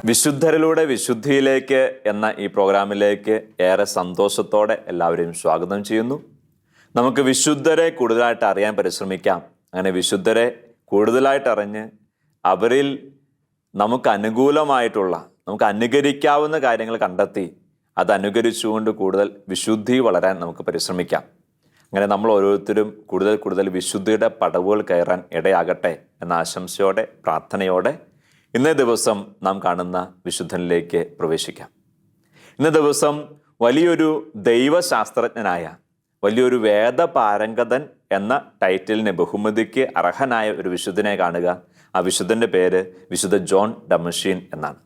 വിശുദ്ധരിലൂടെ വിശുദ്ധിയിലേക്ക് എന്ന ഈ പ്രോഗ്രാമിലേക്ക് ഏറെ സന്തോഷത്തോടെ എല്ലാവരെയും സ്വാഗതം ചെയ്യുന്നു. നമുക്ക് വിശുദ്ധരെ കൂടുതലായിട്ട് അറിയാൻ പരിശ്രമിക്കാം. അങ്ങനെ വിശുദ്ധരെ കൂടുതലായിട്ട് അറിഞ്ഞ് അവരിൽ നമുക്ക് അനുകൂലമായിട്ടുള്ള, നമുക്ക് അനുകരിക്കാവുന്ന കാര്യങ്ങൾ കണ്ടെത്തി അത് അനുകരിച്ചുകൊണ്ട് കൂടുതൽ വിശുദ്ധി വളരാൻ നമുക്ക് പരിശ്രമിക്കാം. അങ്ങനെ നമ്മൾ ഓരോരുത്തരും കൂടുതൽ വിശുദ്ധിയുടെ പടവുകൾ കയറാൻ ഇടയാകട്ടെ എന്ന ആശംസയോടെ, പ്രാർത്ഥനയോടെ ഇന്നേ ദിവസം നാം കാണുന്ന വിശുദ്ധനിലേക്ക് പ്രവേശിക്കാം. ഇന്നേ ദിവസം വലിയൊരു ദൈവശാസ്ത്രജ്ഞനായ, വലിയൊരു വേദപാരംഗതൻ എന്ന ടൈറ്റിലിന്, ബഹുമതിക്ക് അർഹനായ ഒരു വിശുദ്ധനെ കാണുക. ആ വിശുദ്ധൻ്റെ പേര് വിശുദ്ധ ജോൺ ഡമസ്കീൻ എന്നാണ്.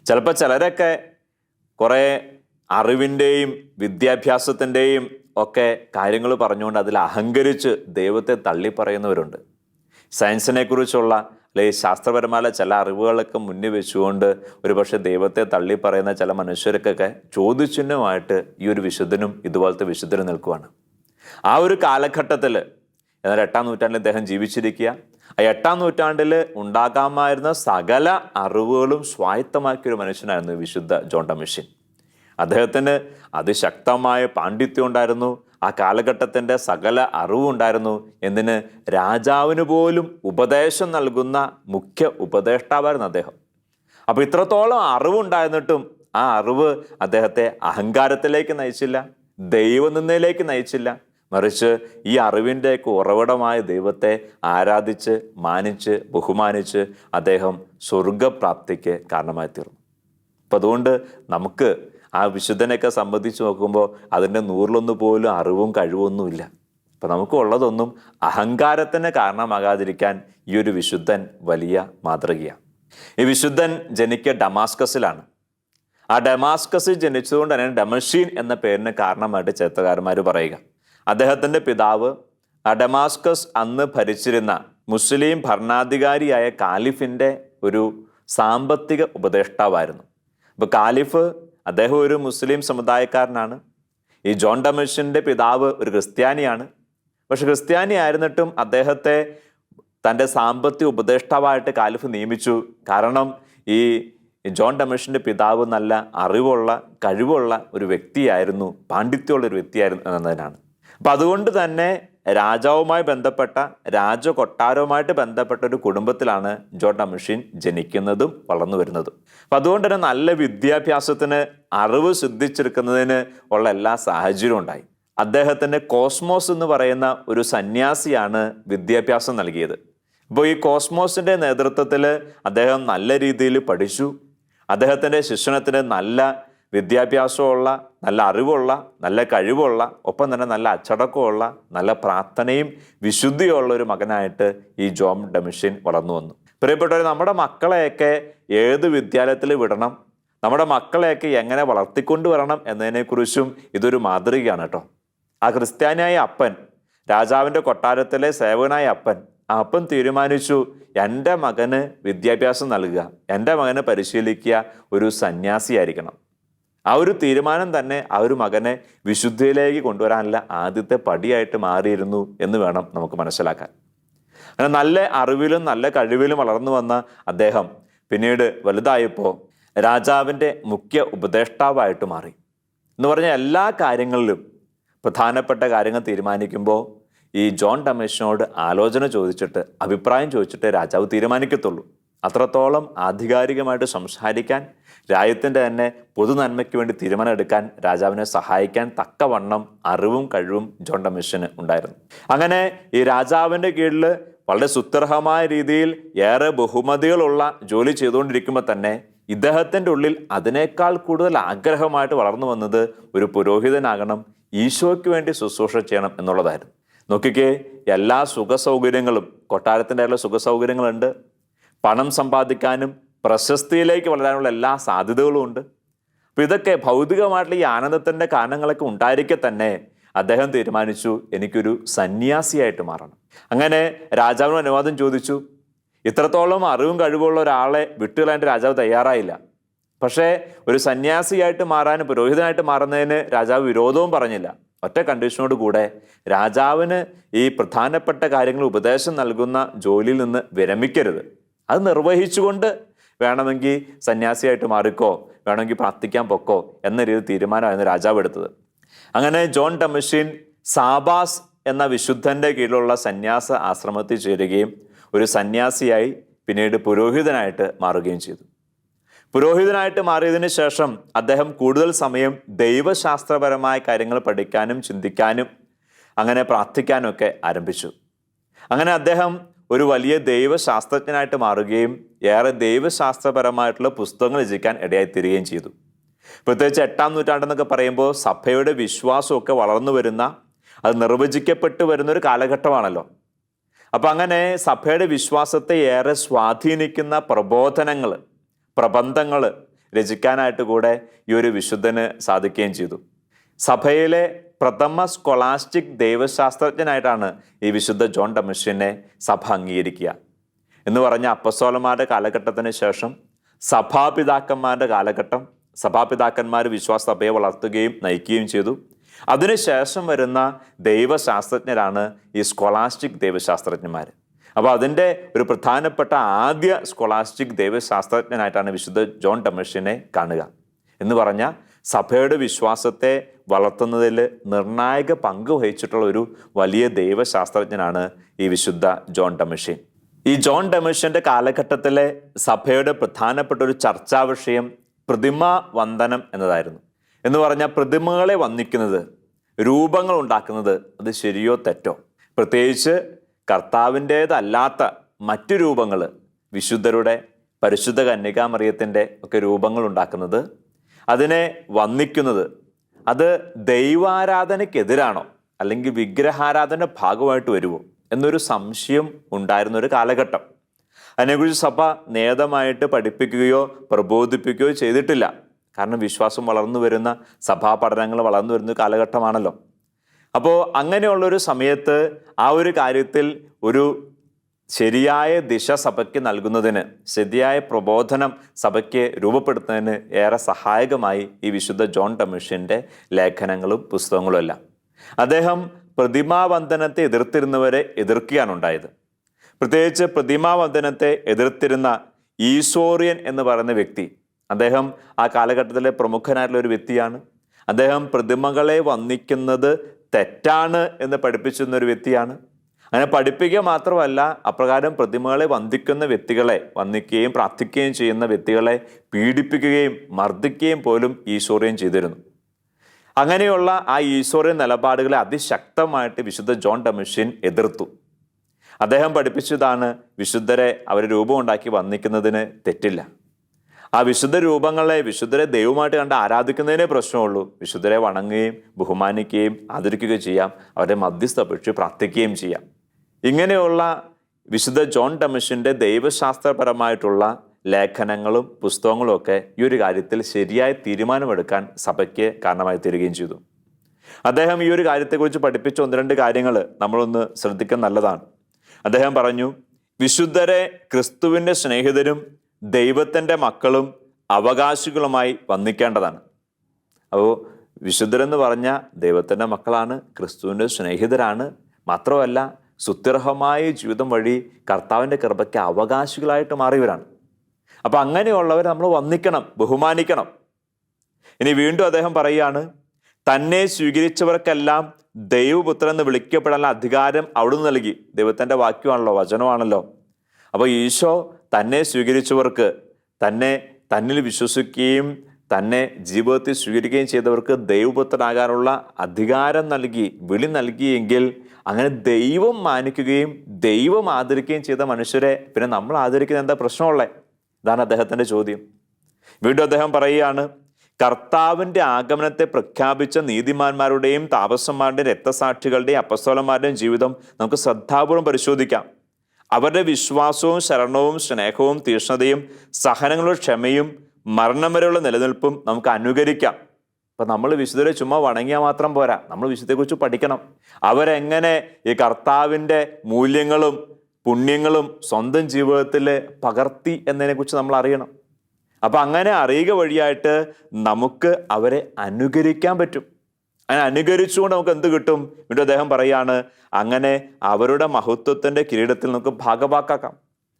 ചിലപ്പോൾ ചിലരൊക്കെ കുറേ അറിവിൻ്റെയും വിദ്യാഭ്യാസത്തിൻ്റെയും ഒക്കെ കാര്യങ്ങൾ പറഞ്ഞുകൊണ്ട് അതിൽ അഹങ്കരിച്ച് ദൈവത്തെ തള്ളിപ്പറയുന്നവരുണ്ട്. സയൻസിനെ കുറിച്ചുള്ള അല്ലെങ്കിൽ ശാസ്ത്രപരമായ ചില അറിവുകളൊക്കെ മുന്നിൽ വെച്ചുകൊണ്ട് ഒരുപക്ഷെ ദൈവത്തെ തള്ളിപ്പറയുന്ന ചില മനുഷ്യർക്കൊക്കെ ചോദ്യചിഹ്നമായിട്ട് ഈ ഒരു വിശുദ്ധനും ഇതുപോലത്തെ വിശുദ്ധനും നിൽക്കുവാണ്. ആ ഒരു കാലഘട്ടത്തിൽ, എന്നാൽ 8-ാം നൂറ്റാണ്ടിൽ അദ്ദേഹം ജീവിച്ചിരിക്കുക. ആ 8-ാം നൂറ്റാണ്ടിൽ ഉണ്ടാകാമായിരുന്ന സകല അറിവുകളും സ്വായത്തമാക്കിയൊരു മനുഷ്യനായിരുന്നു വിശുദ്ധ ജോൺ ഡമസ്കീൻ. അദ്ദേഹത്തിന് അതിശക്തമായ പാണ്ഡിത്യം ഉണ്ടായിരുന്നു. ആ കാലഘട്ടത്തിൻ്റെ സകല അറിവുണ്ടായിരുന്നു. എന്തിന്? രാജാവിന് പോലും ഉപദേശം നൽകുന്ന മുഖ്യ ഉപദേഷ്ടാവായിരുന്നു അദ്ദേഹം. അപ്പോൾ ഇത്രത്തോളം അറിവുണ്ടായിരുന്നിട്ടും ആ അറിവ് അദ്ദേഹത്തെ അഹങ്കാരത്തിലേക്ക് നയിച്ചില്ല, ദൈവനിന്ദയിലേക്ക് നയിച്ചില്ല. മറിച്ച് ഈ അറിവിൻ്റെയൊക്കെ ഉറവിടമായ ദൈവത്തെ ആരാധിച്ച്, മാനിച്ച്, ബഹുമാനിച്ച് അദ്ദേഹം സ്വർഗപ്രാപ്തിക്ക് കാരണമായി തീർന്നു. അപ്പം അതുകൊണ്ട് നമുക്ക് ആ വിശുദ്ധനെയൊക്കെ സംബന്ധിച്ച് നോക്കുമ്പോൾ അതിൻ്റെ 100-ലൊന്ന് പോലും അറിവും കഴിവൊന്നുമില്ല. അപ്പം നമുക്കുള്ളതൊന്നും അഹങ്കാരത്തിന് കാരണമാകാതിരിക്കാൻ ഈ ഒരു വിശുദ്ധൻ വലിയ മാതൃകയാണ്. ഈ വിശുദ്ധൻ ജനിക്കുക ഡമാസ്കസിലാണ്. ആ ഡമാസ്കസിൽ ജനിച്ചതുകൊണ്ട് തന്നെ ഡമസ്കീൻ എന്ന പേരിന് കാരണമായിട്ട് ചരിത്രകാരന്മാർ പറയുക. അദ്ദേഹത്തിൻ്റെ പിതാവ് ഡമാസ്കസ് അന്ന് ഭരിച്ചിരുന്ന മുസ്ലിം ഭരണാധികാരിയായ കാലിഫിൻ്റെ ഒരു സാമ്പത്തിക ഉപദേഷ്ടാവായിരുന്നു. അപ്പോൾ കാലിഫ് അദ്ദേഹം ഒരു മുസ്ലിം സമുദായക്കാരനാണ്. ഈ ജോൺ ഡമസ്കീൻ്റെ പിതാവ് ഒരു ക്രിസ്ത്യാനിയാണ്. പക്ഷെ ക്രിസ്ത്യാനി ആയിരുന്നിട്ടും അദ്ദേഹത്തെ തൻ്റെ സാമ്പത്തിക ഉപദേഷ്ടാവായിട്ട് കാലിഫ് നിയമിച്ചു. കാരണം ഈ ജോൺ ഡമസ്കീൻ്റെ പിതാവ് നല്ല അറിവുള്ള, കഴിവുള്ള ഒരു വ്യക്തിയായിരുന്നു, പാണ്ഡിത്യമുള്ള ഒരു വ്യക്തിയായിരുന്നു എന്നതിനാണ്. അപ്പം അതുകൊണ്ട് തന്നെ രാജാവുമായി ബന്ധപ്പെട്ട, രാജകൊട്ടാരവുമായിട്ട് ബന്ധപ്പെട്ട ഒരു കുടുംബത്തിലാണ് ജോൺ ഡമസ്കീൻ ജനിക്കുന്നതും വളർന്നു വരുന്നതും. അപ്പം അതുകൊണ്ട് തന്നെ നല്ല വിദ്യാഭ്യാസത്തിന്, അറിവ് സിദ്ധിച്ചെടുക്കുന്നതിന് ഉള്ള എല്ലാ സാഹചര്യവും ഉണ്ടായി. അദ്ദേഹത്തിന് കോസ്മോസ് എന്ന് പറയുന്ന ഒരു സന്യാസിയാണ് വിദ്യാഭ്യാസം നൽകിയത്. അപ്പോൾ ഈ കോസ്മോസിൻ്റെ നേതൃത്വത്തിൽ അദ്ദേഹം നല്ല രീതിയിൽ പഠിച്ചു. അദ്ദേഹത്തിൻ്റെ ശിക്ഷണത്തിന് നല്ല വിദ്യാഭ്യാസമുള്ള, നല്ല അറിവുള്ള, നല്ല കഴിവുള്ള, ഒപ്പം തന്നെ നല്ല അച്ചടക്കമുള്ള, നല്ല പ്രാർത്ഥനയും വിശുദ്ധിയുള്ള ഒരു മകനായിട്ട് ഈ ജോൺ ഡമസ്കീൻ വളർന്നു വന്നു. പ്രിയപ്പെട്ടവർ, നമ്മുടെ മക്കളെയൊക്കെ ഏത് വിദ്യാലയത്തിൽ വിടണം, നമ്മുടെ മക്കളെയൊക്കെ എങ്ങനെ വളർത്തിക്കൊണ്ട് വരണം എന്നതിനെക്കുറിച്ചും ഇതൊരു മാതൃകയാണ് കേട്ടോ. ആ ക്രിസ്ത്യാനിയായ അപ്പൻ, രാജാവിൻ്റെ കൊട്ടാരത്തിലെ സേവകനായ അപ്പൻ, ആ അപ്പൻ തീരുമാനിച്ചു, എൻ്റെ മകന് വിദ്യാഭ്യാസം നൽകുക, എൻ്റെ മകന് പരിശീലിക്കുക, ഒരു സന്യാസിയായിരിക്കണം. ആ ഒരു തീരുമാനം തന്നെ ആ ഒരു മകനെ വിശുദ്ധിയിലേക്ക് കൊണ്ടുവരാനുള്ള ആദ്യത്തെ പടിയായിട്ട് മാറിയിരുന്നു എന്ന് വേണം നമുക്ക് മനസ്സിലാക്കാൻ. അങ്ങനെ നല്ല അറിവിലും നല്ല കഴിവിലും വളർന്നു വന്ന അദ്ദേഹം പിന്നീട് വലുതായപ്പോൾ രാജാവിൻ്റെ മുഖ്യ ഉപദേഷ്ടാവായിട്ട് മാറി. എന്ന് പറഞ്ഞാൽ എല്ലാ കാര്യങ്ങളിലും പ്രധാനപ്പെട്ട കാര്യങ്ങൾ തീരുമാനിക്കുമ്പോൾ ഈ ജോൺ ഡമസ്കീനോട് ആലോചന ചോദിച്ചിട്ട്, അഭിപ്രായം ചോദിച്ചിട്ട് രാജാവ് തീരുമാനിക്കത്തുള്ളൂ. അത്രത്തോളം ആധികാരികമായിട്ട് സംസാരിക്കാൻ, രാജ്യത്തിൻ്റെ തന്നെ പൊതു നന്മയ്ക്ക് വേണ്ടി തീരുമാനം എടുക്കാൻ രാജാവിനെ സഹായിക്കാൻ തക്കവണ്ണം അറിവും കഴിവും ജോൺ ഡമസ്കീന് ഉണ്ടായിരുന്നു. അങ്ങനെ ഈ രാജാവിൻ്റെ കീഴിൽ വളരെ സുത്യർഹമായ രീതിയിൽ ഏറെ ബഹുമതികളുള്ള ജോലി ചെയ്തുകൊണ്ടിരിക്കുമ്പോൾ തന്നെ ഇദ്ദേഹത്തിൻ്റെ ഉള്ളിൽ അതിനേക്കാൾ കൂടുതൽ ആഗ്രഹമായിട്ട് വളർന്നു വന്നത് ഒരു പുരോഹിതനാകണം, ഈശോയ്ക്ക് വേണ്ടി ശുശ്രൂഷ ചെയ്യണം എന്നുള്ളതായിരുന്നു. നോക്കിക്കേ, എല്ലാ സുഖസൗകര്യങ്ങളും, കൊട്ടാരത്തിൻ്റെ എല്ലാ സുഖസൗകര്യങ്ങളുണ്ട്, പണം സമ്പാദിക്കാനും പ്രശസ്തിയിലേക്ക് വളരാനുള്ള എല്ലാ സാധ്യതകളും ഉണ്ട്. അപ്പം ഇതൊക്കെ ഭൗതികമായിട്ടുള്ള ഈ ആനന്ദത്തിൻ്റെ കാരണങ്ങളൊക്കെ ഉണ്ടായിരിക്കെ തന്നെ അദ്ദേഹം തീരുമാനിച്ചു, എനിക്കൊരു സന്യാസിയായിട്ട് മാറണം. അങ്ങനെ രാജാവിന് അനുവാദം ചോദിച്ചു. ഇത്രത്തോളം അറിവും കഴിവുള്ള ഒരാളെ വിട്ടുകളയാൻ രാജാവ് തയ്യാറായില്ല. പക്ഷേ ഒരു സന്യാസിയായിട്ട് മാറാൻ, പുരോഹിതനായിട്ട് മാറുന്നതിന് രാജാവ് വിരോധവും പറഞ്ഞില്ല. ഒറ്റ കണ്ടീഷനോട് കൂടെ രാജാവിന് ഈ പ്രധാനപ്പെട്ട കാര്യങ്ങൾ ഉപദേശം നൽകുന്ന ജോലിയിൽ നിന്ന് വിരമിക്കരുത്. അത് നിർവഹിച്ചുകൊണ്ട് വേണമെങ്കിൽ സന്യാസിയായിട്ട് മാറിക്കോ, വേണമെങ്കിൽ പ്രാർത്ഥിക്കാൻ പൊക്കോ എന്ന രീതി തീരുമാനമായിരുന്നു രാജാവ് എടുത്തത്. അങ്ങനെ ജോൺ ഡമഷ്യൻ സാബാസ് എന്ന വിശുദ്ധന്റെ കീഴിലുള്ള സന്യാസ ആശ്രമത്തിൽ ചേരുകയും ഒരു സന്യാസിയായി പിന്നീട് പുരോഹിതനായിട്ട് മാറുകയും ചെയ്തു. പുരോഹിതനായിട്ട് മാറിയതിന് ശേഷം അദ്ദേഹം കൂടുതൽ സമയം ദൈവശാസ്ത്രപരമായ കാര്യങ്ങൾ പഠിക്കാനും ചിന്തിക്കാനും അങ്ങനെ പ്രാർത്ഥിക്കാനും ഒക്കെ ആരംഭിച്ചു. അങ്ങനെ അദ്ദേഹം ഒരു വലിയ ദൈവശാസ്ത്രജ്ഞനായിട്ട് മാറുകയും ഏറെ ദൈവശാസ്ത്രപരമായിട്ടുള്ള പുസ്തകങ്ങൾ രചിക്കാൻ ഇടയായിത്തീരുകയും ചെയ്തു. പ്രത്യേകിച്ച് 8-ാം നൂറ്റാണ്ടെന്നൊക്കെ പറയുമ്പോൾ സഭയുടെ വിശ്വാസമൊക്കെ വളർന്നു വരുന്ന, അത് നിർവചിക്കപ്പെട്ടു വരുന്ന ഒരു കാലഘട്ടമാണല്ലോ. അപ്പം അങ്ങനെ സഭയുടെ വിശ്വാസത്തെ ഏറെ സ്വാധീനിക്കുന്ന പ്രബോധനങ്ങൾ, പ്രബന്ധങ്ങൾ രചിക്കാനായിട്ട് കൂടെ ഈ ഒരു വിശുദ്ധന് സാധിക്കുകയും ചെയ്തു. സഭയിലെ പ്രഥമ സ്കോളാസ്റ്റിക് ദൈവശാസ്ത്രജ്ഞനായിട്ടാണ് ഈ വിശുദ്ധ ജോൺ ഡമഷ്യനെ സഭ അംഗീകരിക്കുക. എന്ന് പറഞ്ഞ അപ്പസ്തോലന്മാരുടെ കാലഘട്ടത്തിന് ശേഷം സഭാപിതാക്കന്മാരുടെ കാലഘട്ടം, സഭാപിതാക്കന്മാർ വിശ്വാസ സഭയെ വളർത്തുകയും നയിക്കുകയും ചെയ്തു. അതിനുശേഷം വരുന്ന ദൈവശാസ്ത്രജ്ഞരാണ് ഈ സ്കോളാസ്റ്റിക് ദൈവശാസ്ത്രജ്ഞന്മാർ. അപ്പോൾ അതിൻ്റെ ഒരു പ്രധാനപ്പെട്ട ആദ്യ സ്കോളാസ്റ്റിക് ദൈവശാസ്ത്രജ്ഞനായിട്ടാണ് വിശുദ്ധ ജോൺ ഡമഷ്യനെ കാണുക. എന്ന് പറഞ്ഞാൽ സഭയുടെ വിശ്വാസത്തെ വളർത്തുന്നതിൽ നിർണായക പങ്ക് വഹിച്ചിട്ടുള്ള ഒരു വലിയ ദൈവശാസ്ത്രജ്ഞനാണ് ഈ വിശുദ്ധ ജോൺ ഡമഷ്യൻ. ഈ ജോൺ ഡമഷ്യൻ്റെ കാലഘട്ടത്തിലെ സഭയുടെ പ്രധാനപ്പെട്ട ഒരു ചർച്ചാ വിഷയം പ്രതിമാ വന്ദനം എന്നതായിരുന്നു. എന്ന് പറഞ്ഞാൽ പ്രതിമകളെ വന്ദിക്കുന്നത്, രൂപങ്ങൾ ഉണ്ടാക്കുന്നത്, അത് ശരിയോ തെറ്റോ? പ്രത്യേകിച്ച് കർത്താവിൻ്റേതല്ലാത്ത മറ്റു രൂപങ്ങൾ, വിശുദ്ധരുടെ, പരിശുദ്ധ കന്യകാമറിയത്തിൻ്റെ ഒക്കെ രൂപങ്ങൾ ഉണ്ടാക്കുന്നത്, അതിനെ വന്ദിക്കുന്നത്, അത് ദൈവാരാധനയ്ക്കെതിരാണോ അല്ലെങ്കിൽ വിഗ്രഹാരാധന ഭാഗമായിട്ട് വരുമോ എന്നൊരു സംശയം ഉണ്ടായിരുന്ന ഒരു കാലഘട്ടം. അതിനെക്കുറിച്ച് സഭ നേതമായിട്ട് പഠിപ്പിക്കുകയോ പ്രബോധിപ്പിക്കുകയോ ചെയ്തിട്ടില്ല. കാരണം വിശ്വാസം വളർന്നു വരുന്ന, സഭാ പഠനങ്ങൾ വളർന്നു വരുന്ന കാലഘട്ടമാണല്ലോ. അപ്പോൾ അങ്ങനെയുള്ളൊരു സമയത്ത് ആ ഒരു കാര്യത്തിൽ ഒരു ശരിയായ ദിശ സഭയ്ക്ക് നൽകുന്നതിന്, ശരിയായ പ്രബോധനം സഭയ്ക്ക് രൂപപ്പെടുത്തുന്നതിന് ഏറെ സഹായകമായി ഈ വിശുദ്ധ ജോൺ ഡമഷ്യൻ്റെ ലേഖനങ്ങളും പുസ്തകങ്ങളും എല്ലാം. അദ്ദേഹം പ്രതിമാവന്ദനത്തെ എതിർത്തിരുന്നവരെ എതിർക്കുകയാണുണ്ടായത്. പ്രത്യേകിച്ച് പ്രതിമാവന്ദനത്തെ എതിർത്തിരുന്ന ഈശോറിയൻ എന്ന് പറയുന്ന വ്യക്തി, അദ്ദേഹം ആ കാലഘട്ടത്തിലെ പ്രമുഖനായിട്ടുള്ള ഒരു വ്യക്തിയാണ്. അദ്ദേഹം പ്രതിമകളെ വന്ദിക്കുന്നത് തെറ്റാണ് എന്ന് പഠിപ്പിച്ചിരുന്ന ഒരു വ്യക്തിയാണ്. അങ്ങനെ പഠിപ്പിക്കുക മാത്രമല്ല, അപ്രകാരം പ്രതിമകളെ വന്ദിക്കുന്ന വ്യക്തികളെ, വന്ദിക്കുകയും പ്രാർത്ഥിക്കുകയും ചെയ്യുന്ന വ്യക്തികളെ പീഡിപ്പിക്കുകയും മർദ്ദിക്കുകയും പോലും ഈശോറിയൻ ചെയ്തിരുന്നു. അങ്ങനെയുള്ള ആ ഈശോറിയൻ നിലപാടുകളെ അതിശക്തമായിട്ട് വിശുദ്ധ ജോൺ ഡമഷ്യൻ എതിർത്തു. അദ്ദേഹം പഠിപ്പിച്ചതാണ്, വിശുദ്ധരെ അവർ രൂപം ഉണ്ടാക്കി വന്ദിക്കുന്നതിന് തെറ്റില്ല. ആ വിശുദ്ധ രൂപങ്ങളെ, വിശുദ്ധരെ ദൈവമായിട്ട് കണ്ട് ആരാധിക്കുന്നതിനേ പ്രശ്നമുള്ളൂ. വിശുദ്ധരെ വണങ്ങുകയും ബഹുമാനിക്കുകയും ആദരിക്കുകയും ചെയ്യാം, അവരെ മധ്യസ്ഥ അപേക്ഷിച്ച് പ്രാർത്ഥിക്കുകയും ചെയ്യാം. ഇങ്ങനെയുള്ള വിശുദ്ധ ജോൺ ഡമഷ്യൻ്റെ ദൈവശാസ്ത്രപരമായിട്ടുള്ള ലേഖനങ്ങളും പുസ്തകങ്ങളും ഒക്കെ ഈ ഒരു കാര്യത്തിൽ ശരിയായ തീരുമാനമെടുക്കാൻ സഭയ്ക്ക് കാരണമായി തീരുകയും ചെയ്തു. അദ്ദേഹം ഈ ഒരു കാര്യത്തെക്കുറിച്ച് പഠിപ്പിച്ച 1-2 കാര്യങ്ങൾ നമ്മളൊന്ന് ശ്രദ്ധിക്കാൻ നല്ലതാണ്. അദ്ദേഹം പറഞ്ഞു, വിശുദ്ധരെ ക്രിസ്തുവിൻ്റെ സ്നേഹിതരും ദൈവത്തിൻ്റെ മക്കളും അവകാശികളുമായി വന്ദിക്കേണ്ടതാണ്. അപ്പോൾ വിശുദ്ധരെന്ന് പറഞ്ഞാൽ ദൈവത്തിൻ്റെ മക്കളാണ്, ക്രിസ്തുവിൻ്റെ സ്നേഹിതരാണ്. മാത്രമല്ല സുത്യർഹമായ ജീവിതം വഴി കർത്താവിൻ്റെ കൃപയ്ക്ക് അവകാശികളായിട്ട് മാറിയവരാണ്. അപ്പം അങ്ങനെയുള്ളവർ നമ്മൾ വന്ദിക്കണം, ബഹുമാനിക്കണം. ഇനി വീണ്ടും അദ്ദേഹം പറയുകയാണ്, തന്നെ സ്വീകരിച്ചവർക്കെല്ലാം ദൈവപുത്രൻ എന്ന് വിളിക്കപ്പെടാനുള്ള അധികാരം അവിടുന്ന് നൽകി. ദൈവത്തിൻ്റെ വാക്യമാണല്ലോ, വചനമാണല്ലോ. അപ്പോൾ ഈശോ തന്നെ സ്വീകരിച്ചവർക്ക്, തന്നിൽ വിശ്വസിക്കുകയും തന്നെ ജീവിതത്തിൽ സ്വീകരിക്കുകയും ചെയ്തവർക്ക് ദൈവപുത്രനാകാനുള്ള അധികാരം നൽകി, വിളി നൽകിയെങ്കിൽ അങ്ങനെ ദൈവം മാനിക്കുകയും ദൈവം ആദരിക്കുകയും ചെയ്ത മനുഷ്യരെ പിന്നെ നമ്മൾ ആദരിക്കുന്ന എന്താ പ്രശ്നമുള്ളത്? ഇതാണ് അദ്ദേഹത്തിൻ്റെ ചോദ്യം. വീണ്ടും അദ്ദേഹം പറയുകയാണ്, കർത്താവിൻ്റെ ആഗമനത്തെ പ്രഖ്യാപിച്ച നീതിമാന്മാരുടെയും താപസന്മാരുടെയും രക്തസാക്ഷികളുടെയും അപ്പസ്തോലന്മാരുടെയും ജീവിതം നമുക്ക് ശ്രദ്ധാപൂർവം പരിശോധിക്കാം. അവരുടെ വിശ്വാസവും ശരണവും സ്നേഹവും തീക്ഷ്ണതയും സഹനങ്ങളുടെ ക്ഷമയും മരണം വരെയുള്ള നിലനിൽപ്പും നമുക്ക് അനുകരിക്കാം. അപ്പം നമ്മൾ വിശുദ്ധരെ ചുമ്മാ വണങ്ങിയാൽ മാത്രം പോരാ, നമ്മൾ വിശുദ്ധയെക്കുറിച്ച് പഠിക്കണം. അവരെങ്ങനെ ഈ കർത്താവിൻ്റെ മൂല്യങ്ങളും പുണ്യങ്ങളും സ്വന്തം ജീവിതത്തിൽ പകർത്തി എന്നതിനെക്കുറിച്ച് നമ്മൾ അറിയണം. അപ്പം അങ്ങനെ അറിയുക വഴിയായിട്ട് നമുക്ക് അവരെ അനുകരിക്കാൻ പറ്റും. അങ്ങനെ അനുകരിച്ചുകൊണ്ട് നമുക്ക് എന്ത് കിട്ടും? വീണ്ടും അദ്ദേഹം പറയാണ്, അങ്ങനെ അവരുടെ മഹത്വത്തിൻ്റെ കിരീടത്തിൽ നമുക്ക് ഭാഗഭാക്കാക്കാം.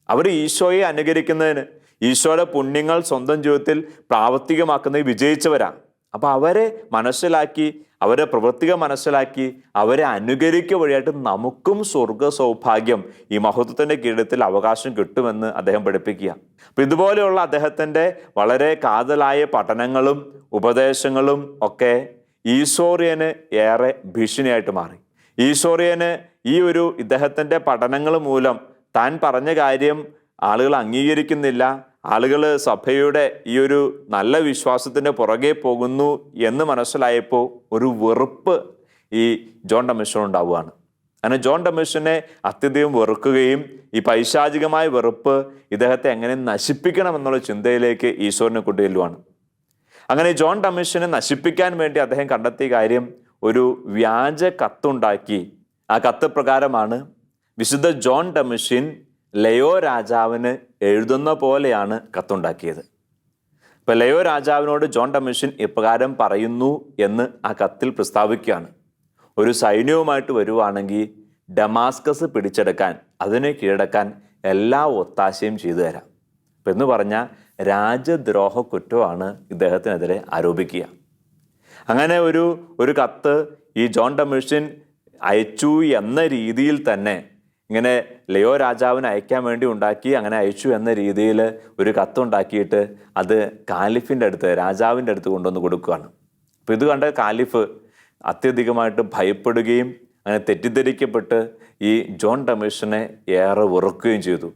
അവർ ഈശോയെ അനുകരിക്കുന്നതിന്, ഈശോയുടെ പുണ്യങ്ങൾ സ്വന്തം ജീവിതത്തിൽ പ്രാവർത്തികമാക്കുന്നതിൽ വിജയിച്ചവരാണ്. അപ്പം അവരെ മനസ്സിലാക്കി, അവരെ പ്രവൃത്തികൾ മനസ്സിലാക്കി അവരെ അനുകരിക്കുക വഴിയായിട്ട് നമുക്കും സ്വർഗ സൗഭാഗ്യം ഈ മഹത്വത്തിൻ്റെ കിരീടത്തിൽ അവകാശം കിട്ടുമെന്ന് അദ്ദേഹം പഠിപ്പിക്കുക. അപ്പം ഇതുപോലെയുള്ള അദ്ദേഹത്തിൻ്റെ വളരെ കാതലായ പഠനങ്ങളും ഉപദേശങ്ങളും ഒക്കെ ഈശോറിയന് ഏറെ ഭീഷണിയായിട്ട് മാറി. ഈശോറിയന് ഇദ്ദേഹത്തിൻ്റെ പഠനങ്ങൾ മൂലം താൻ പറഞ്ഞ കാര്യം ആളുകൾ അംഗീകരിക്കുന്നില്ല, ആളുകൾ സഭയുടെ നല്ല വിശ്വാസത്തിൻ്റെ പുറകെ പോകുന്നു എന്ന് മനസ്സിലായപ്പോൾ ഒരു വെറുപ്പ് ഈ ജോൺ ഡൊമിഷ്യൻ ഉണ്ടാവുകയാണ്. അങ്ങനെ ജോൺ ഡൊമിഷ്യനെ അത്യധികം വെറുക്കുകയും ഈ പൈശാചികമായ വെറുപ്പ് ഇദ്ദേഹത്തെ എങ്ങനെ നശിപ്പിക്കണം എന്നുള്ള ചിന്തയിലേക്ക് ഈശോറിനെ കൊണ്ടുചെല്ലുവാണ്. അങ്ങനെ ജോൺ ഡൊമിഷ്യനെ നശിപ്പിക്കാൻ വേണ്ടി അദ്ദേഹം കണ്ടെത്തിയ കാര്യം ഒരു വ്യാജ കത്തുണ്ടാക്കി. ആ കത്ത് പ്രകാരമാണ് വിശുദ്ധ ജോൺ ഡൊമിഷ്യൻ ലയോ രാജാവിന് എഴുതുന്ന പോലെയാണ് കത്തുണ്ടാക്കിയത്. ഇപ്പം ലയോ രാജാവിനോട് ജോൺ ഡൊമിഷ്യൻ ഇപ്രകാരം പറയുന്നു എന്ന് ആ കത്തിൽ പ്രസ്താവിക്കുകയാണ്: ഒരു സൈന്യവുമായിട്ട് വരുവാണെങ്കിൽ ഡമാസ്കസ് പിടിച്ചെടുക്കാൻ, അതിനെ കീഴടക്കാൻ എല്ലാ ഒത്താശയും ചെയ്തു തരാം. അപ്പം എന്ന് പറഞ്ഞാൽ രാജ്യദ്രോഹ കുറ്റമാണ് ഇദ്ദേഹത്തിനെതിരെ ആരോപിക്കുക. അങ്ങനെ ഒരു കത്ത് ഈ ജോൺ ഡൊമിഷ്യൻ അയച്ചു എന്ന രീതിയിൽ തന്നെ ഇങ്ങനെ ലയോ രാജാവിന് അയക്കാൻ വേണ്ടി ഉണ്ടാക്കി, അങ്ങനെ അയച്ചു എന്ന രീതിയിൽ ഒരു കത്തുണ്ടാക്കിയിട്ട് അത് കാലിഫിൻ്റെ അടുത്ത്, രാജാവിൻ്റെ അടുത്ത് കൊണ്ടുവന്ന് കൊടുക്കുകയാണ്. അപ്പോൾ ഇത് കണ്ട കാലിഫ് അത്യധികമായിട്ട് ഭയപ്പെടുകയും അങ്ങനെ തെറ്റിദ്ധരിക്കപ്പെട്ട് ഈ ജോൺ ഡൊമിഷ്യനെ ഏറെ വെറുക്കുകയും ചെയ്തു.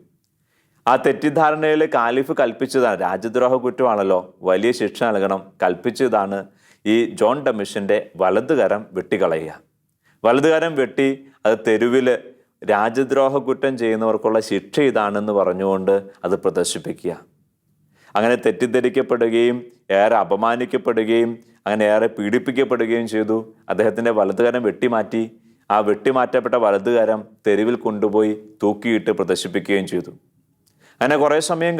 ആ തെറ്റിദ്ധാരണയിൽ കാലിഫ് കൽപ്പിച്ചതാണ്, രാജ്യദ്രോഹ കുറ്റമാണല്ലോ, വലിയ ശിക്ഷ നൽകണം, കൽപ്പിച്ചതാണ് ഈ ജോൺ ഡൊമിഷ്യൻ്റെ വലതുകരം വെട്ടിക്കളയുക. വലതുകരം വെട്ടി അത് തെരുവിൽ രാജ്യദ്രോഹ കുറ്റം ചെയ്യുന്നവർക്കുള്ള ശിക്ഷ ഇതാണെന്ന് പറഞ്ഞുകൊണ്ട് അത് പ്രദർശിപ്പിക്കുക. അങ്ങനെ തെറ്റിദ്ധരിക്കപ്പെടുകയും ഏറെ അപമാനിക്കപ്പെടുകയും അങ്ങനെ ഏറെ പീഡിപ്പിക്കപ്പെടുകയും ചെയ്തു. അദ്ദേഹത്തിൻ്റെ വലതുകരം വെട്ടിമാറ്റി. ആ വെട്ടിമാറ്റപ്പെട്ട വലതുകരം തെരുവിൽ കൊണ്ടുപോയി തൂക്കിയിട്ട് പ്രദർശിപ്പിക്കുകയും ചെയ്തു. അങ്ങനെ കുറേ സമയം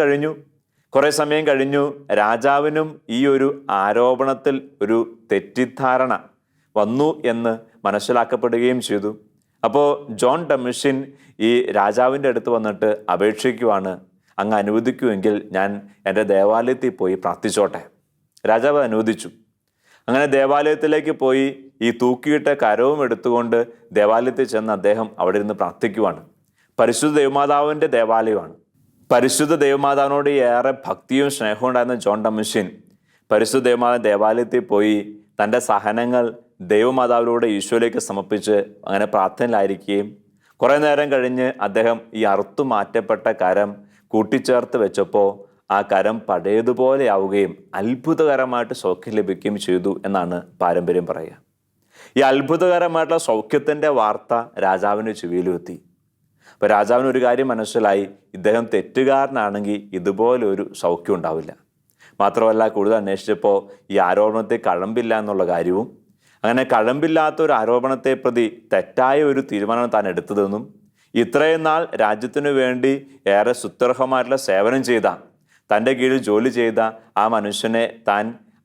കഴിഞ്ഞു രാജാവിനും ഈ ഒരു ആരോപണത്തിൽ ഒരു തെറ്റിദ്ധാരണ വന്നു എന്ന് മനസ്സിലാക്കപ്പെടുകയും ചെയ്തു. അപ്പോൾ ജോൺ ഡൊമിഷ്യൻ ഈ രാജാവിൻ്റെ അടുത്ത് വന്നിട്ട് അപേക്ഷിക്കുവാണ്, അങ്ങ് അനുവദിക്കുമെങ്കിൽ ഞാൻ എൻ്റെ ദേവാലയത്തിൽ പോയി പ്രാർത്ഥിച്ചോട്ടെ. രാജാവ് അനുവദിച്ചു. അങ്ങനെ ദേവാലയത്തിലേക്ക് പോയി ഈ തൂക്കിയിട്ട കരവും എടുത്തുകൊണ്ട് ദേവാലയത്തിൽ ചെന്ന് അദ്ദേഹം അവിടെ ഇരുന്ന് പ്രാർത്ഥിക്കുവാണ്. പരിശുദ്ധ ദൈവമാതാവിൻ്റെ ദേവാലയമാണ്. പരിശുദ്ധ ദൈവമാതാവിനോട് ഏറെ ഭക്തിയും സ്നേഹവും ഉണ്ടായിരുന്ന ജോൺ ഡൊമിഷ്യൻ പരിശുദ്ധ ദൈവമാതാവിൻ്റെ ദേവാലയത്തിൽ പോയി തൻ്റെ സഹനങ്ങൾ ദൈവമാതാവിലൂടെ ഈശോയിലേക്ക് സമർപ്പിച്ച് അങ്ങനെ പ്രാർത്ഥനയിലായിരിക്കുകയും കുറേ നേരം കഴിഞ്ഞ് അദ്ദേഹം ഈ അറുത്തു മാറ്റപ്പെട്ട കരം കൂട്ടിച്ചേർത്ത് വെച്ചപ്പോൾ ആ കരം പഴയതുപോലെ ആവുകയും അത്ഭുതകരമായിട്ട് സൗഖ്യം ലഭിക്കുകയും ചെയ്തു എന്നാണ് പാരമ്പര്യം പറയുക. ഈ അത്ഭുതകരമായിട്ടുള്ള സൗഖ്യത്തിൻ്റെ വാർത്ത രാജാവിന് ചെവിയിലെത്തി. അപ്പോൾ രാജാവിന് ഒരു കാര്യം മനസ്സിലായി, ഇദ്ദേഹം തെറ്റുകാരനാണെങ്കിൽ ഇതുപോലൊരു സൗഖ്യം ഉണ്ടാവില്ല. മാത്രമല്ല കൂടുതൽ അന്വേഷിച്ചപ്പോൾ ഈ ആരോപണത്തെ കഴമ്പില്ല എന്നുള്ള കാര്യവും, അങ്ങനെ കഴമ്പില്ലാത്ത ഒരു ആരോപണത്തെ പ്രതി തെറ്റായ ഒരു തീരുമാനം താൻ എടുത്തതെന്നും ഇത്രയും നാൾ രാജ്യത്തിനു വേണ്ടി ഏറെ സുത്യർഹമായിട്ടുള്ള സേവനം ചെയ്ത, തൻ്റെ കീഴിൽ ജോലി ചെയ്ത ആ മനുഷ്യനെ താൻ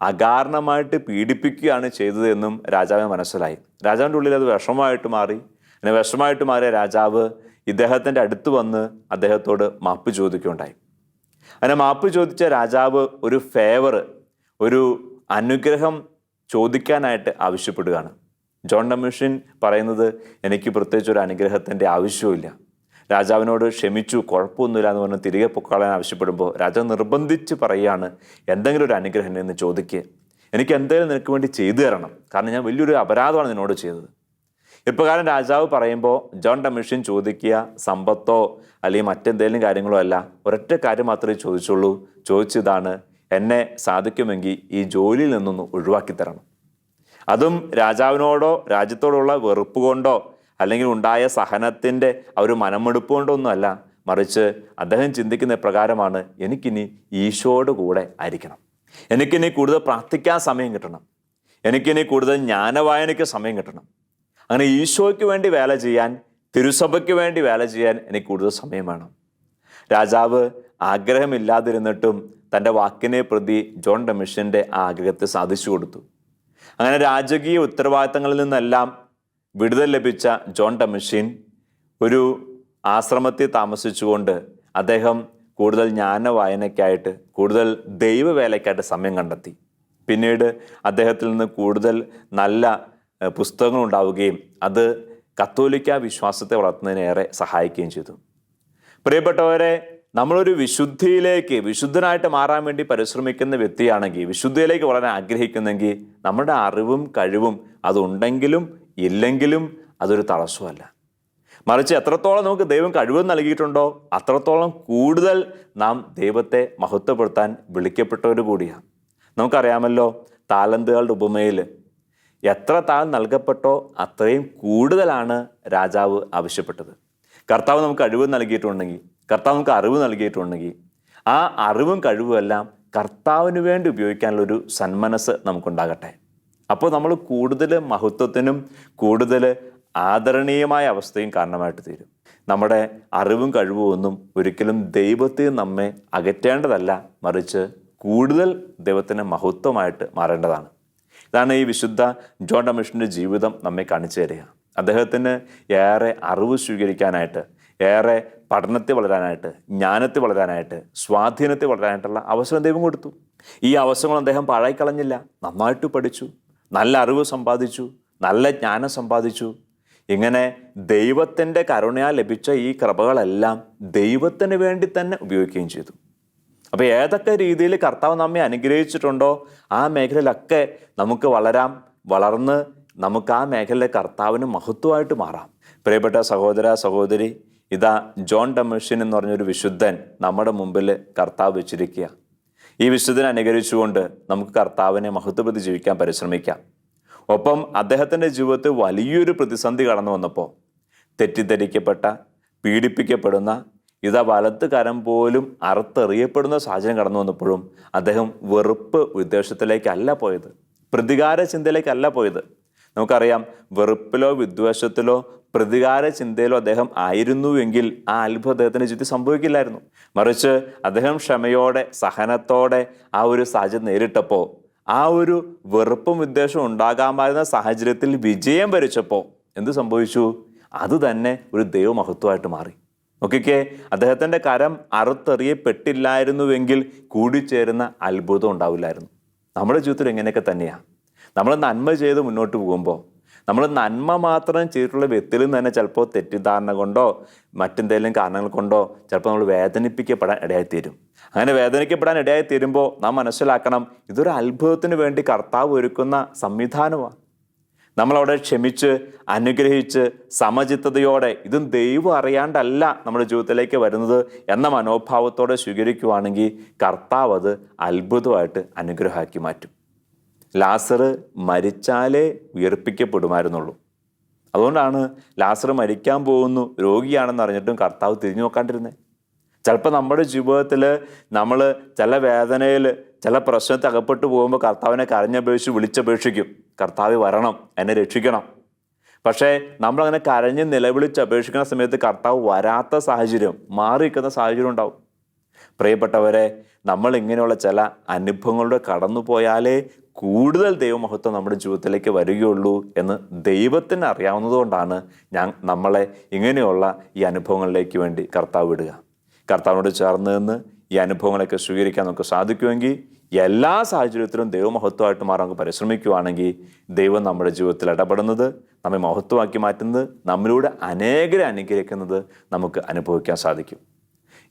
അകാരണമായിട്ട് പീഡിപ്പിക്കുകയാണ് ചെയ്തതെന്നും രാജാവിന് മനസ്സിലായി. രാജാവിൻ്റെ ഉള്ളിൽ അത് വിഷമമായിട്ട് മാറി. അങ്ങനെ വിഷമമായിട്ട് മാറിയ രാജാവ് ഇദ്ദേഹത്തിൻ്റെ അടുത്ത് വന്ന് അദ്ദേഹത്തോട് മാപ്പ് ചോദിക്കുകയുണ്ടായി. അങ്ങനെ മാപ്പ് ചോദിച്ച രാജാവ് ഒരു ഫേവർ, ഒരു അനുഗ്രഹം ചോദിക്കാനായിട്ട് ആവശ്യപ്പെടുകയാണ്. ജോൺ ഡൊമിഷ്യൻ പറയുന്നത്, എനിക്ക് പ്രത്യേകിച്ച് ഒരു അനുഗ്രഹത്തിൻ്റെ ആവശ്യമില്ല, രാജാവിനോട് ക്ഷമിച്ചു, കുഴപ്പമൊന്നുമില്ല എന്ന് പറഞ്ഞ് തിരികെ പൊക്കളയാൻ ആവശ്യപ്പെടുമ്പോൾ രാജാവ് നിർബന്ധിച്ച് പറയുകയാണ്, എന്തെങ്കിലും ഒരു അനുഗ്രഹം എന്ന് ചോദിക്കുക, എനിക്ക് എന്തെങ്കിലും നിനക്ക് വേണ്ടി ചെയ്തു തരണം, കാരണം ഞാൻ വലിയൊരു അപരാധമാണ് നിന്നോട് ചെയ്തത്. ഇപ്രകാരം രാജാവ് പറയുമ്പോൾ ജോൺ ഡൊമിഷ്യൻ ചോദിക്കുക സമ്പത്തോ അല്ലെങ്കിൽ മറ്റെന്തെങ്കിലും കാര്യങ്ങളോ അല്ല, ഒരൊറ്റ കാര്യം മാത്രമേ ചോദിച്ചുള്ളൂ. ചോദിച്ചതാണ്, എന്നെ സാധിക്കുമെങ്കിൽ ഈ ജോലിയിൽ നിന്നൊന്ന് ഒഴിവാക്കി തരണം. അതും രാജാവിനോടോ രാജ്യത്തോടുള്ള വെറുപ്പ് കൊണ്ടോ അല്ലെങ്കിൽ ഉണ്ടായ സഹനത്തിൻ്റെ ആ ഒരു മനമെടുപ്പ് കൊണ്ടോ ഒന്നുമല്ല, മറിച്ച് അദ്ദേഹം ചിന്തിക്കുന്ന പ്രകാരമാണ്, എനിക്കിനി ഈശോയുടെ കൂടെ ആയിരിക്കണം, എനിക്കിനി കൂടുതൽ പ്രാർത്ഥിക്കാൻ സമയം കിട്ടണം, എനിക്കിനി കൂടുതൽ ജ്ഞാനവായനയ്ക്ക് സമയം കിട്ടണം. അങ്ങനെ ഈശോയ്ക്ക് വേണ്ടി വേല ചെയ്യാൻ, തിരുസഭയ്ക്ക് വേണ്ടി വേല ചെയ്യാൻ എനിക്ക് കൂടുതൽ സമയം വേണം. രാജാവ് ആഗ്രഹമില്ലാതിരുന്നിട്ടും തൻ്റെ വാക്കിനെ പ്രതി ജോൺ ഡൊമിഷ്യൻ്റെ ആ ആഗ്രഹത്തെ സാധിച്ചു കൊടുത്തു. അങ്ങനെ രാജകീയ ഉത്തരവാദിത്തങ്ങളിൽ നിന്നെല്ലാം വിടുതൽ ലഭിച്ച ജോൺ ഡൊമിഷ്യൻ ഒരു ആശ്രമത്തിൽ താമസിച്ചുകൊണ്ട് അദ്ദേഹം കൂടുതൽ ജ്ഞാനവായനയ്ക്കായിട്ട്, കൂടുതൽ ദൈവവേലയ്ക്കായിട്ട് സമയം കണ്ടെത്തി. പിന്നീട് അദ്ദേഹത്തിൽ നിന്ന് കൂടുതൽ നല്ല പുസ്തകങ്ങൾ ഉണ്ടാവുകയും അത് കത്തോലിക്ക വിശ്വാസത്തെ വളർത്തുന്നതിനേറെ സഹായിക്കുകയും ചെയ്തു. പ്രിയപ്പെട്ടവരെ, നമ്മളൊരു വിശുദ്ധനായിട്ട് മാറാൻ വേണ്ടി പരിശ്രമിക്കുന്ന വ്യക്തിയാണെങ്കിൽ, വിശുദ്ധിയിലേക്ക് വളരാൻ ആഗ്രഹിക്കുന്നെങ്കിൽ, നമ്മുടെ അറിവും കഴിവും അതുണ്ടെങ്കിലും ഇല്ലെങ്കിലും അതൊരു തടസ്സമല്ല. മറിച്ച് എത്രത്തോളം നമുക്ക് ദൈവം കഴിവ് നൽകിയിട്ടുണ്ടോ അത്രത്തോളം കൂടുതൽ നാം ദൈവത്തെ മഹത്വപ്പെടുത്താൻ വിളിക്കപ്പെട്ടവർ കൂടിയാണ്. നമുക്കറിയാമല്ലോ, താലന്തുകളുടെ ഉപമയിൽ എത്ര താഴ് നൽകപ്പെട്ടോ അത്രയും കൂടുതലാണ് രാജാവ് ആവശ്യപ്പെട്ടത്. കർത്താവ് നമുക്ക് കഴിവ് നൽകിയിട്ടുണ്ടെങ്കിൽ, കർത്താവ് നമുക്ക് അറിവ് നൽകിയിട്ടുണ്ടെങ്കിൽ, ആ അറിവും കഴിവും എല്ലാം കർത്താവിന് വേണ്ടി ഉപയോഗിക്കാനുള്ളൊരു സന്മനസ് നമുക്കുണ്ടാകട്ടെ. അപ്പോൾ നമ്മൾ കൂടുതൽ മഹത്വത്തിനും കൂടുതൽ ആദരണീയമായ അവസ്ഥയും കാരണമായിട്ട് തീരും. നമ്മുടെ അറിവും കഴിവും ഒന്നും ഒരിക്കലും ദൈവത്തിൽ നമ്മെ അകറ്റേണ്ടതല്ല, മറിച്ച് കൂടുതൽ ദൈവത്തിന് മഹത്വമായിട്ട് മാറേണ്ടതാണ്. ഇതാണ് ഈ വിശുദ്ധ ജോൺ ഡൊമിഷ്യൻ്റെ ജീവിതം നമ്മെ കാണിച്ചു തരിക. അദ്ദേഹത്തിന് ഏറെ അറിവ് സ്വീകരിക്കാനായിട്ട്, ഏറെ പഠനത്തിൽ വളരാനായിട്ട്, ജ്ഞാനത്തിൽ വളരാനായിട്ട്, സ്വാധീനത്തിൽ വളരാനായിട്ടുള്ള അവസരം ദൈവം കൊടുത്തു. ഈ അവസരങ്ങൾ അദ്ദേഹം പാഴായിക്കളഞ്ഞില്ല. നന്നായിട്ട് പഠിച്ചു, നല്ല അറിവ് സമ്പാദിച്ചു, നല്ല ജ്ഞാനം സമ്പാദിച്ചു. ഇങ്ങനെ ദൈവത്തിൻ്റെ കരുണയാൽ ലഭിച്ച ഈ കൃപകളെല്ലാം ദൈവത്തിന് വേണ്ടി തന്നെ ഉപയോഗിക്കുകയും ചെയ്തു. അപ്പോൾ ഏതൊക്കെ രീതിയിൽ കർത്താവ് നമ്മെ അനുഗ്രഹിച്ചിട്ടുണ്ടോ ആ മേഖലയിലൊക്കെ നമുക്ക് വളർന്ന് നമുക്ക് ആ മേഖലയിലെ കർത്താവിന് മഹത്വമായിട്ട് മാറാം. പ്രിയപ്പെട്ട സഹോദര സഹോദരി, ഇതാ ജോൺ ഡൊമിഷ്യൻ എന്ന് പറഞ്ഞൊരു വിശുദ്ധൻ നമ്മുടെ മുമ്പിൽ കർത്താവ് വെച്ചിരിക്കുക. ഈ വിശുദ്ധനെ അനുകരിച്ചുകൊണ്ട് നമുക്ക് കർത്താവിനെ മഹത്വപ്പെടുത്തി ജീവിക്കാൻ പരിശ്രമിക്കാം. ഒപ്പം അദ്ദേഹത്തിൻ്റെ ജീവിതത്തിൽ വലിയൊരു പ്രതിസന്ധി കടന്നു വന്നപ്പോൾ, തെറ്റിദ്ധരിക്കപ്പെട്ട, പീഡിപ്പിക്കപ്പെടുന്ന, ഇതാ വലത്ത് കരം പോലും അറുത്തെറിയപ്പെടുന്ന സാഹചര്യം കടന്നു വന്നപ്പോഴും അദ്ദേഹം വെറുപ്പ് ഉദ്ദേശത്തിലേക്കല്ല പോയത്, പ്രതികാര ചിന്തയിലേക്കല്ല പോയത്. നമുക്കറിയാം, വെറുപ്പിലോ വിദ്വേഷത്തിലോ പ്രതികാര ചിന്തയിലോ അദ്ദേഹം ആയിരുന്നുവെങ്കിൽ ആ അത്ഭുതം അദ്ദേഹത്തിൻ്റെ ജീവിതത്തിൽ സംഭവിക്കില്ലായിരുന്നു. മറിച്ച് അദ്ദേഹം ക്ഷമയോടെ, സഹനത്തോടെ ആ ഒരു സാഹചര്യം നേരിട്ടപ്പോൾ, ആ ഒരു വെറുപ്പും വിദ്വേഷവും ഉണ്ടാകാമായിരുന്ന സാഹചര്യത്തിൽ വിജയം വരിച്ചപ്പോൾ എന്ത് സംഭവിച്ചു? അത് തന്നെ ഒരു ദൈവമഹത്വമായിട്ട് മാറി. നോക്കിക്കേ, അദ്ദേഹത്തിൻ്റെ കരം അറുത്തെറിയപ്പെട്ടില്ലായിരുന്നുവെങ്കിൽ കൂടിച്ചേരുന്ന അത്ഭുതം ഉണ്ടാവില്ലായിരുന്നു. നമ്മുടെ ജീവിതത്തിൽ എങ്ങനെയൊക്കെ തന്നെയാണ്. നമ്മൾ നന്മ ചെയ്ത് മുന്നോട്ട് പോകുമ്പോൾ, നമ്മൾ നന്മ മാത്രം ചെയ്തിട്ടുള്ള വ്യക്തിയിൽ നിന്ന് തന്നെ ചിലപ്പോൾ തെറ്റിദ്ധാരണ കൊണ്ടോ മറ്റെന്തെങ്കിലും കാരണങ്ങൾ കൊണ്ടോ ചിലപ്പോൾ നമ്മൾ വേദനിപ്പിക്കപ്പെടാൻ ഇടയായിത്തീരും. അങ്ങനെ വേദനിക്കപ്പെടാൻ ഇടയായിത്തീരുമ്പോൾ നാം മനസ്സിലാക്കണം, ഇതൊരു അത്ഭുതത്തിന് വേണ്ടി കർത്താവ് ഒരുക്കുന്ന സംവിധാനമാണ്. നമ്മളവിടെ ക്ഷമിച്ച്, അനുഗ്രഹിച്ച്, സമചിത്തതയോടെ, ഇതും ദൈവം അറിയാണ്ടല്ല നമ്മുടെ ജീവിതത്തിലേക്ക് വരുന്നത് എന്ന മനോഭാവത്തോടെ സ്വീകരിക്കുകയാണെങ്കിൽ കർത്താവ് അത് അത്ഭുതമായിട്ട് അനുഗ്രഹമാക്കി മാറ്റും. ലാസർ മരിച്ചാലേ ഉയർപ്പിക്കപ്പെടുമായിരുന്നുള്ളൂ. അതുകൊണ്ടാണ് ലാസർ മരിക്കാൻ പോകുന്നു, രോഗിയാണെന്ന് അറിഞ്ഞിട്ടും കർത്താവ് തിരിഞ്ഞു നോക്കാണ്ടിരുന്നത്. ചിലപ്പോൾ നമ്മുടെ ജീവിതത്തിൽ നമ്മൾ ചില വേദനയിൽ, ചില പ്രശ്നത്തിൽ അകപ്പെട്ടു പോകുമ്പോൾ കർത്താവിനെ കരഞ്ഞപേക്ഷിച്ച് വിളിച്ചപേക്ഷിക്കും, കർത്താവ് വരണം, എന്നെ രക്ഷിക്കണം. പക്ഷേ നമ്മളങ്ങനെ കരഞ്ഞ് നിലവിളിച്ച് അപേക്ഷിക്കുന്ന സമയത്ത് കർത്താവ് വരാത്ത സാഹചര്യം, മാറി നിൽക്കുന്ന സാഹചര്യം ഉണ്ടാവും. പ്രിയപ്പെട്ടവരെ, നമ്മൾ ഇങ്ങനെയുള്ള ചില അനുഭവങ്ങളുടെ കടന്നു പോയാലേ കൂടുതൽ ദൈവമഹത്വം നമ്മുടെ ജീവിതത്തിലേക്ക് വരികയുള്ളൂ എന്ന് ദൈവത്തിന് അറിയാവുന്നതുകൊണ്ടാണ് നമ്മളെ ഇങ്ങനെയുള്ള ഈ അനുഭവങ്ങളിലേക്ക് വേണ്ടി കർത്താവ് വിടുക. കർത്താവിനോട് ചേർന്ന് നിന്ന് ഈ അനുഭവങ്ങളൊക്കെ സ്വീകരിക്കാൻ നമുക്ക് സാധിക്കുമെങ്കിൽ, എല്ലാ സാഹചര്യത്തിലും ദൈവമഹത്വമായിട്ട് മാറാൻ നമുക്ക് പരിശ്രമിക്കുകയാണെങ്കിൽ, ദൈവം നമ്മുടെ ജീവിതത്തിൽ ഇടപെടുന്നത്, നമ്മെ മഹത്വമാക്കി മാറ്റുന്നത്, നമ്മളിലൂടെ അനേകരെ അനുഗ്രഹിക്കുന്നത് നമുക്ക് അനുഭവിക്കാൻ സാധിക്കും.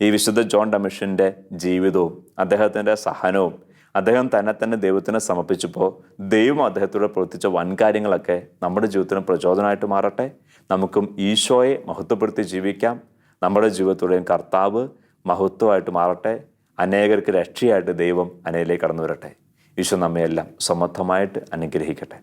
ഈ വിശുദ്ധ ജോൺ ഡൊമിഷ്യൻ്റെ ജീവിതവും അദ്ദേഹത്തിൻ്റെ സഹനവും, അദ്ദേഹം തന്നെ ദൈവത്തിന് സമർപ്പിച്ചപ്പോൾ ദൈവം അദ്ദേഹത്തോടെ പ്രവർത്തിച്ച വൻകാര്യങ്ങളൊക്കെ നമ്മുടെ ജീവിതത്തിന് പ്രചോദനമായിട്ട് മാറട്ടെ. നമുക്കും ഈശോയെ മഹത്വപ്പെടുത്തി ജീവിക്കാം. നമ്മുടെ ജീവിതത്തിലൂടെയും കർത്താവ് മഹത്വമായിട്ട് മാറട്ടെ. അനേകർക്ക് രക്ഷയായിട്ട് ദൈവം അനേകയിലേക്ക് കടന്നു വരട്ടെ. ഈശോ നമ്മയെല്ലാം സമർത്ഥമായിട്ട് അനുഗ്രഹിക്കട്ടെ.